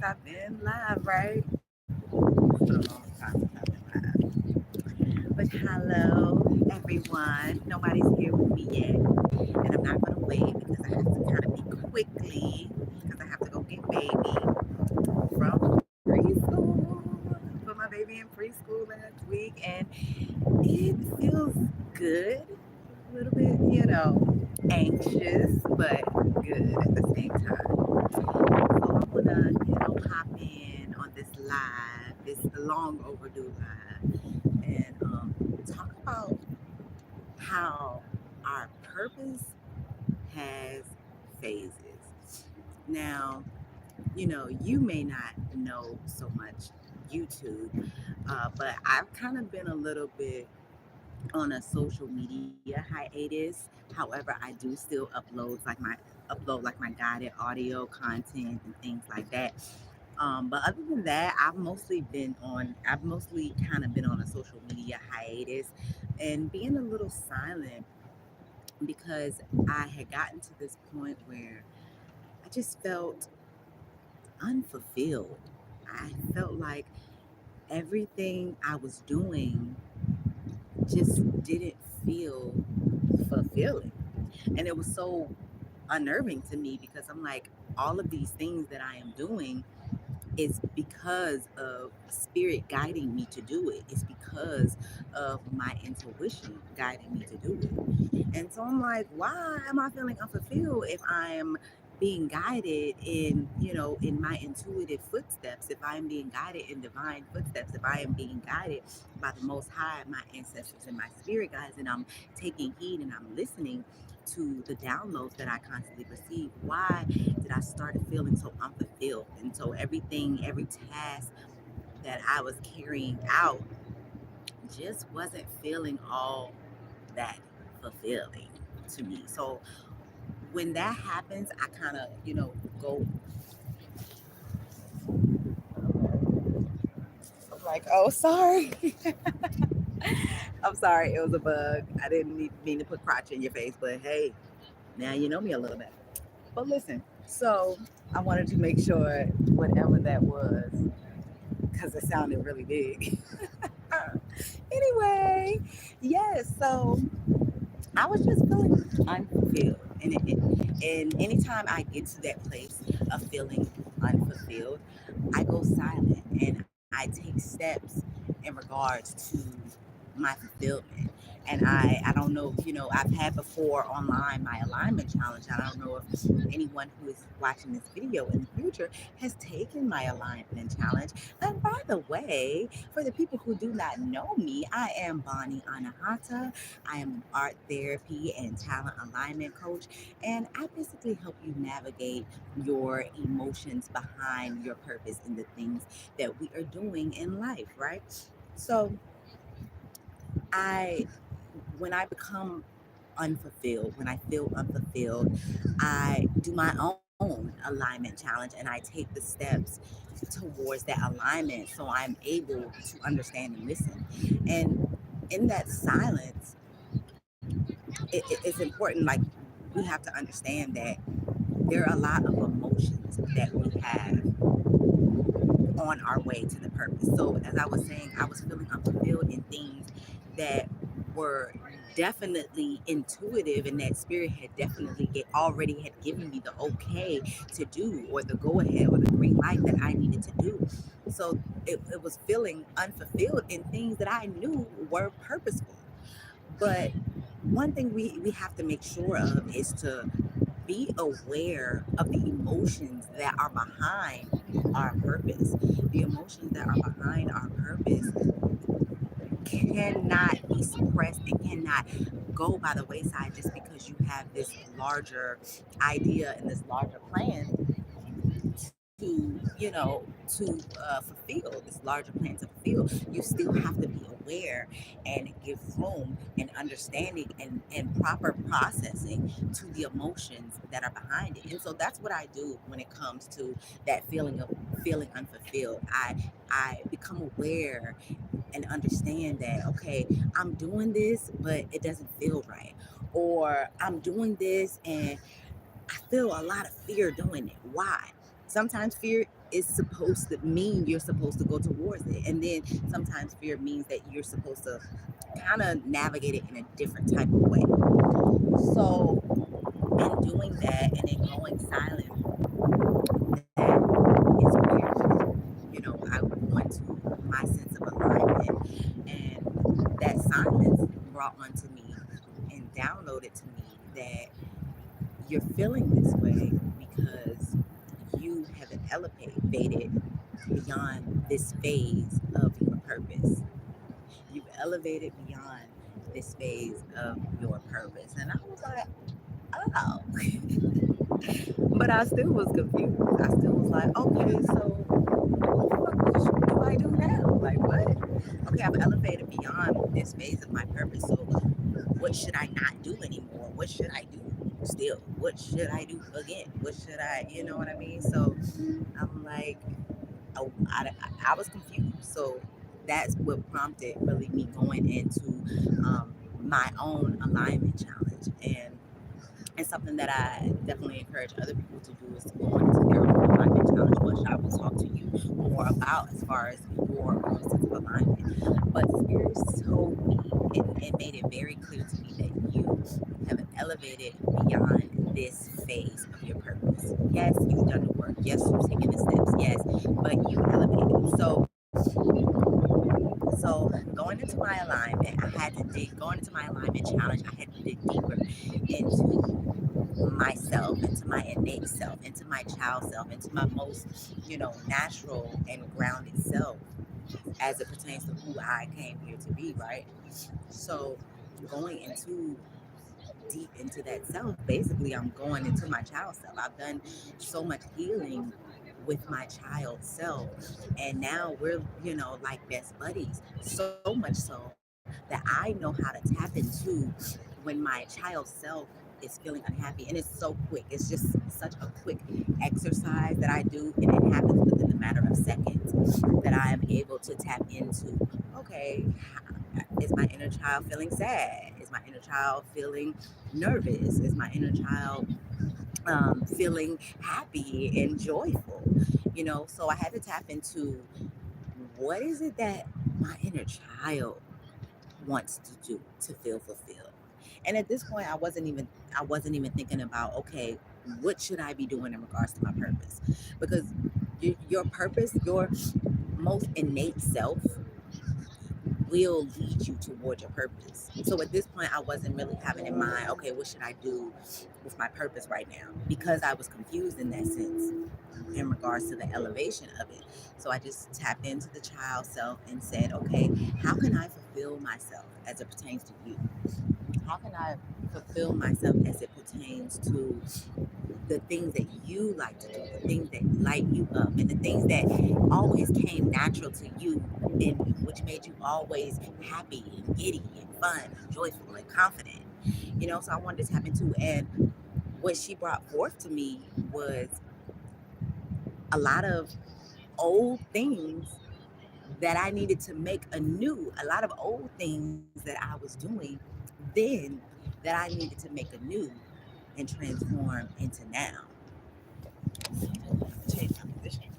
I've been live, right? It's been a long time since I've been live. But hello, everyone. Nobody's here with me yet. And I'm not going to wait because I have to kind of be quickly because I have to go get baby from preschool. Put my baby in preschool last week and it feels good. A little bit, anxious, but good at the same time. So I wanna, hop in on this live, this long overdue live, and talk about how our purpose has phases. Now, you may not know so much YouTube, but I've kind of been a little bit on a social media hiatus. However, I do still upload like my guided audio content and things like that. But other than that, I've mostly kind of been on a social media hiatus and being a little silent because I had gotten to this point where I just felt unfulfilled. I felt like everything I was doing just didn't feel fulfilling. And it was so unnerving to me because I'm like, all of these things that I am doing is because of spirit guiding me to do it. It's because of my intuition guiding me to do it. And so I'm like, why am I feeling unfulfilled if I am being guided in my intuitive footsteps, if I am being guided in divine footsteps, if I am being guided by the most high, my ancestors and my spirit guides, and I'm taking heed and I'm listening to the downloads that I constantly receive, why did I start feeling so unfulfilled? And so every task that I was carrying out just wasn't feeling all that fulfilling to me. So when that happens, I kind of, go like, oh, sorry. I'm sorry. It was a bug. I didn't mean to put crotch in your face, but hey, now you know me a little bit. But listen, so I wanted to make sure whatever that was, because it sounded really big. Anyway, yes, so I was just feeling unfulfilled. And anytime I get to that place of feeling unfulfilled, I go silent and I take steps in regards to my fulfillment. And I don't know, I've had before online my alignment challenge. I don't know if anyone who is watching this video in the future has taken my alignment challenge. And by the way, for the people who do not know me, I am Bonnie Anahata. I am an art therapy and talent alignment coach, and I basically help you navigate your emotions behind your purpose and the things that we are doing in life, right? So, I when I become unfulfilled, when I feel unfulfilled, I do my own alignment challenge and I take the steps towards that alignment so I'm able to understand and listen. And in that silence, it's important. Like, we have to understand that there are a lot of emotions that we have on our way to the purpose. So as I was saying, I was feeling unfulfilled in things that were definitely intuitive, and that spirit had definitely already had given me the okay to do, or the go ahead, or the green light that I needed to do. So it was feeling unfulfilled in things that I knew were purposeful. But one thing we have to make sure of is to be aware of the emotions that are behind our purpose. The emotions that are behind our purpose cannot be suppressed and cannot go by the wayside just because you have this larger idea and this larger plan to fulfill this larger plan to fulfill. You still have to be aware and give room and understanding and proper processing to the emotions that are behind it. And so that's what I do when it comes to that feeling of feeling unfulfilled. I become aware and understand that, okay, I'm doing this but it doesn't feel right, or I'm doing this and I feel a lot of fear doing it. Why? Sometimes fear is supposed to mean you're supposed to go towards it. And then sometimes fear means that you're supposed to kind of navigate it in a different type of way. So, in doing that and in going silent, that is where, I went to my sense of alignment. And that silence brought onto me and downloaded to me that you're feeling this way because you haven't elevated beyond this phase of your purpose. You've elevated beyond this phase of your purpose. And I was like, oh. But I still was confused. I still was like, okay, so what do I do now? Like, what? Okay, I've elevated beyond this phase of my purpose. So, what should I not do anymore? What should I do still? What should I do again? What should I, you know what I mean? So, I'm like, oh, I was confused. So, that's what prompted really me going into my own alignment challenge. And it's something that I definitely encourage other people to do is to go into their own alignment challenge, which I will talk to you more about as far as your own sense of alignment. But Spirit told me and made it very clear to me that you have elevated beyond this phase of your purpose. Yes, you've done the work. Yes, you've taken the steps. Yes, but you elevated. So going into my alignment, I had to dig. Going into my alignment challenge, I had to dig deeper into myself, into my innate self, into my child self, into my most, natural and grounded self as it pertains to who I came here to be, right? So going into deep into that self, basically I'm going into my child self. I've done so much healing with my child self, and now we're, like best buddies. So much so that I know how to tap into when my child self is feeling unhappy. And it's so quick. It's just such a quick exercise that I do, and it happens within the matter of seconds that I am able to tap into, okay, is my inner child feeling sad? Is my inner child feeling nervous? Is my inner child feeling happy and joyful? So I had to tap into what is it that my inner child wants to do to feel fulfilled. And at this point, I wasn't even thinking about, okay, what should I be doing in regards to my purpose? Because your purpose, your most innate self will lead you towards your purpose. So at this point, I wasn't really having in mind, okay, what should I do with my purpose right now? Because I was confused in that sense in regards to the elevation of it. So I just tapped into the child self and said, okay, how can I fulfill myself as it pertains to you? How can I fulfill myself as it pertains to the things that you like to do, the things that light you up, and the things that always came natural to you, and which made you always happy and giddy and fun and joyful and confident. So I wanted to tap into, and what she brought forth to me was a lot of old things that I needed to make anew, a lot of old things that I was doing then that I needed to make anew and transform into now. Change my position.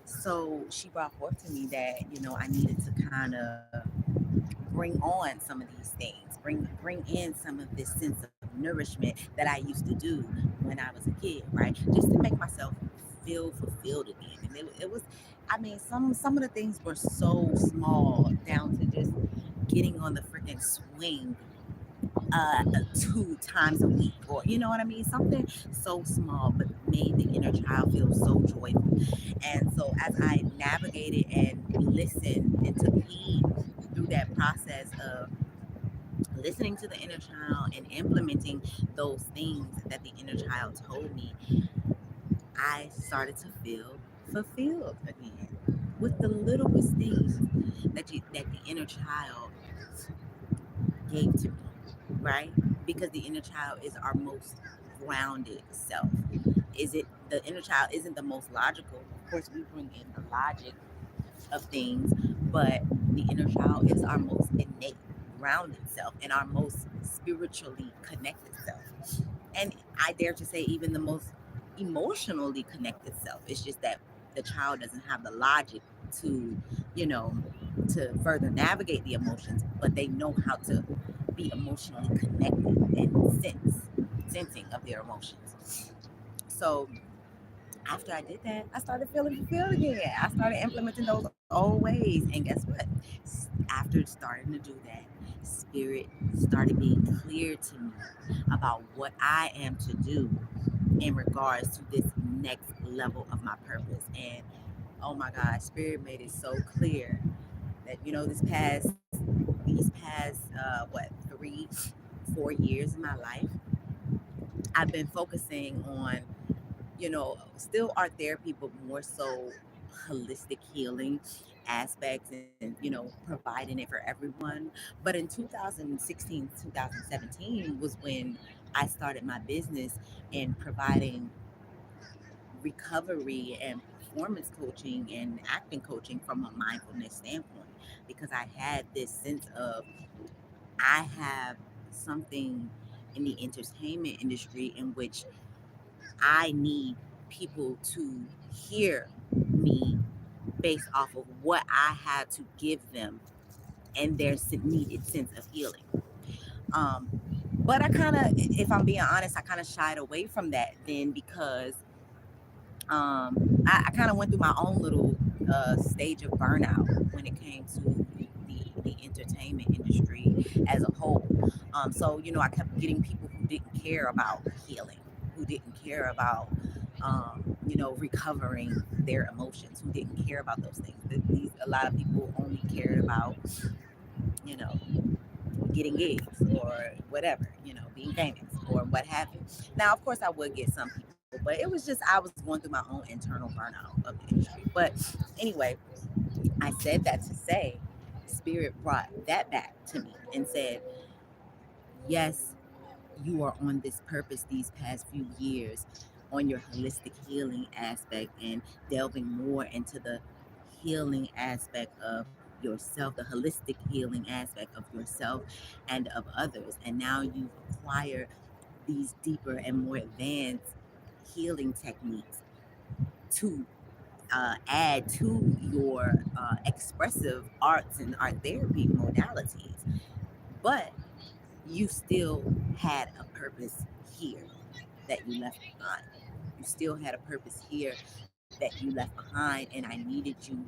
So she brought forth to me that, I needed to kind of bring on some of these things, bring in some of this sense of nourishment that I used to do when I was a kid, right? Just to make myself feel fulfilled again. And it was, I mean, some of the things were so small, down to just getting on the freaking swing 2 times a week, or you know what I mean, something so small but made the inner child feel so joyful. And so as I navigated and listened and took heed through that process of listening to the inner child and implementing those things that the inner child told me, I started to feel fulfilled again with the littlest things that the inner child gave to me, right? Because the inner child is our most grounded self. Is it the inner child isn't the most logical? Of course, we bring in the logic of things, but the inner child is our most innate, grounded self and our most spiritually connected self. And I dare to say, even the most emotionally connected self. It's just that the child doesn't have the logic to, you know, to further navigate the emotions, but they know how to be emotionally connected and sensing of their emotions. So after I did that, I started feeling fulfilled again. I started implementing those old ways. And guess what? After starting to do that, spirit started being clear to me about what I am to do in regards to this next level of my purpose. And oh my God, spirit made it so clear that, these past, what, 3, 4 years in my life, I've been focusing on, still art therapy, but more so holistic healing aspects and, providing it for everyone. But in 2016, 2017 was when I started my business in providing recovery and performance coaching and acting coaching from a mindfulness standpoint because I had this sense of I have something in the entertainment industry in which I need people to hear me based off of what I had to give them and their needed sense of healing. Um, but I kind of, if I'm being honest, I kind of shied away from that then because I kind of went through my own little stage of burnout when it came to the entertainment industry as a whole. So, I kept getting people who didn't care about healing, who didn't care about, recovering their emotions, who didn't care about those things. A lot of people only cared about, you know, getting gigs or whatever, being famous or what have you. Now, of course, I would get some people, but it was just I was going through my own internal burnout of the industry. But anyway, I said that to say, Spirit brought that back to me and said, yes, you are on this purpose these past few years on your holistic healing aspect and delving more into the healing aspect of yourself, the holistic healing aspect of yourself and of others. And now you've acquired these deeper and more advanced healing techniques to add to your expressive arts and art therapy modalities. But you still had a purpose here that you left behind. You still had a purpose here that you left behind, and I needed you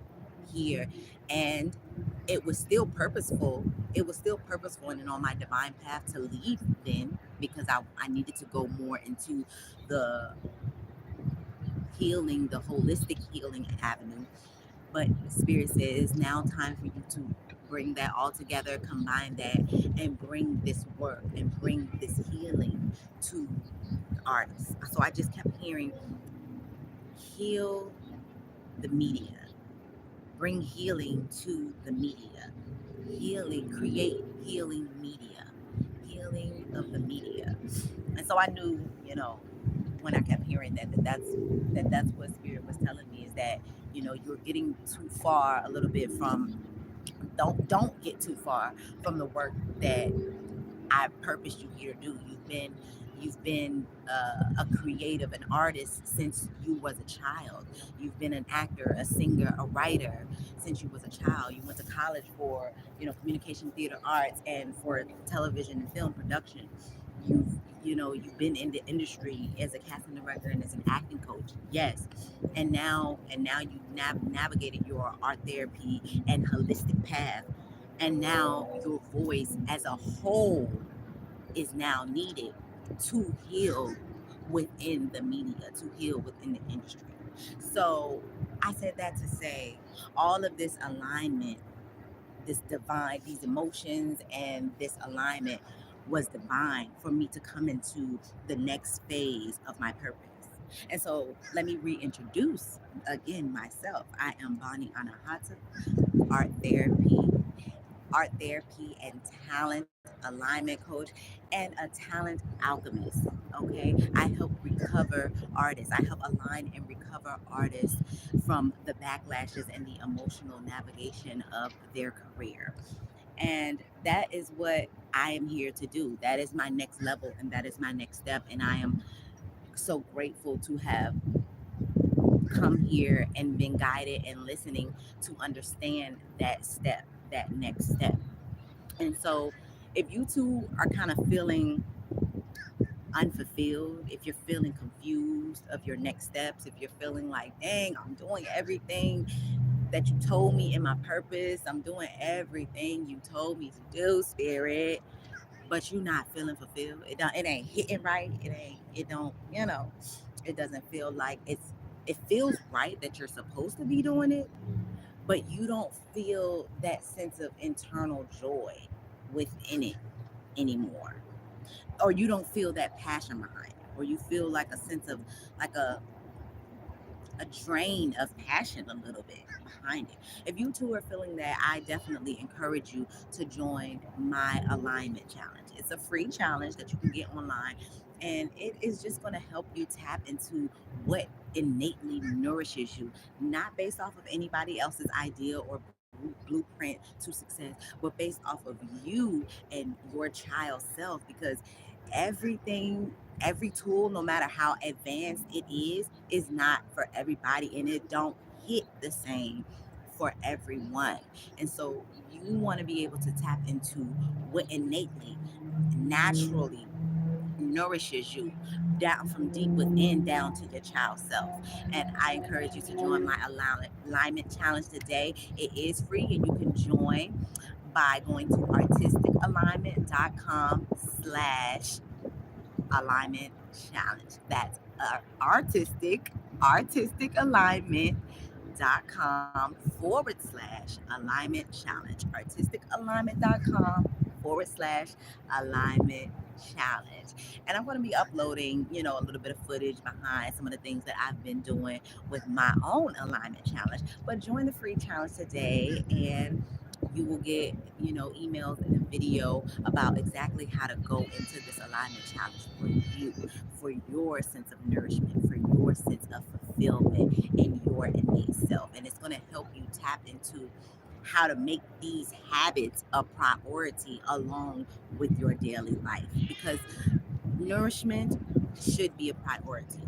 here. And it was still purposeful. It was still purposeful and on my divine path to leave then because I needed to go more into the healing, the holistic healing avenue. But Spirit says now time for you to bring that all together, combine that, and bring this work and bring this healing to artists. So I just kept hearing heal the media, bring healing to the media, healing, create healing media, healing of the media. And so I knew, when I kept hearing that's what Spirit was telling me is that, you're getting too far a little bit from don't get too far from the work that I purposed you here to do. You've been a creative, an artist since you was a child. You've been an actor, a singer, a writer since you was a child. You went to college for communication, theater arts, and for television and film production. You've you've been in the industry as a casting director and as an acting coach. Yes, and now you navigated your art therapy and holistic path, and now your voice as a whole is now needed to heal within the media, to heal within the industry. So I said that to say all of this alignment, this divine, these emotions and this alignment was divine for me to come into the next phase of my purpose. And so let me reintroduce again myself. I am Bonnie Anahata, art therapy and talent alignment coach and a talent alchemist. Okay, I help recover artists. I help align and recover artists from the backlashes and the emotional navigation of their career. And that is what I am here to do. That is my next level and that is my next step. And I am so grateful to have come here and been guided and listening to understand that step, that next step. And so if you two are kind of feeling unfulfilled, if you're feeling confused of your next steps, if you're feeling like, dang, I'm doing everything that you told me in my purpose, I'm doing everything you told me to do, spirit, but you're not feeling fulfilled. It ain't hitting right. It don't, it doesn't feel like it feels right that you're supposed to be doing it, but you don't feel that sense of internal joy within it anymore. Or you don't feel that passion behind it. Or you feel like a sense of like a drain of passion a little bit behind it. If you two are feeling that, I definitely encourage you to join my alignment challenge. It's a free challenge that you can get online, and it is just going to help you tap into what innately nourishes you, not based off of anybody else's idea or blueprint to success, but based off of you and your child self, because everything, every tool, no matter how advanced it is not for everybody, and it don't hit the same for everyone. And so you want to be able to tap into what innately, naturally nourishes you down from deep within down to your child self. And I encourage you to join my alignment challenge today. It is free, and you can join by going to artisticalignment.com slash alignment challenge. That's artisticalignment.com /alignment challenge. Artisticalignment.com /alignment challenge. And I'm going to be uploading, a little bit of footage behind some of the things that I've been doing with my own alignment challenge. But join the free challenge today, and you will get, emails and a video about exactly how to go into this alignment challenge for you, for your sense of nourishment, for your sense of fulfillment in your innate self. And it's going to help you tap into how to make these habits a priority along with your daily life, because nourishment should be a priority,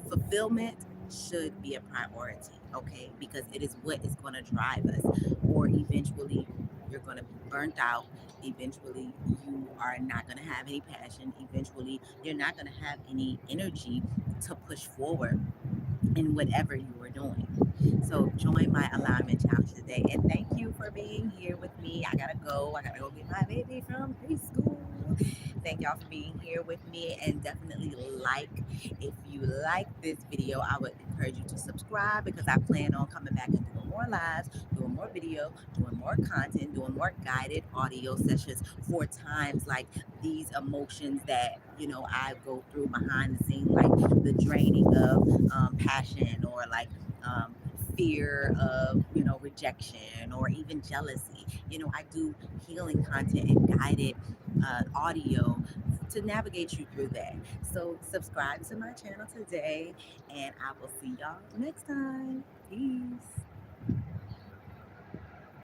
fulfillment should be a priority, okay? Because it is what is going to drive us. Or eventually, you're going to be burnt out. Eventually, you are not going to have any passion. Eventually, you're not going to have any energy to push forward in whatever you are doing. So join my alignment challenge today. And thank you for being here with me. I gotta go. I gotta go get my baby from preschool. Thank y'all for being here with me, and definitely like, if you like this video, I would encourage you to subscribe, because I plan on coming back and doing more lives, doing more video, doing more content, doing more guided audio sessions for times like these emotions that I go through behind the scenes, like the draining of passion, or like um, fear of rejection, or even jealousy. I do healing content and guided audio to navigate you through that. So subscribe to my channel today, and I will see y'all next time. Peace.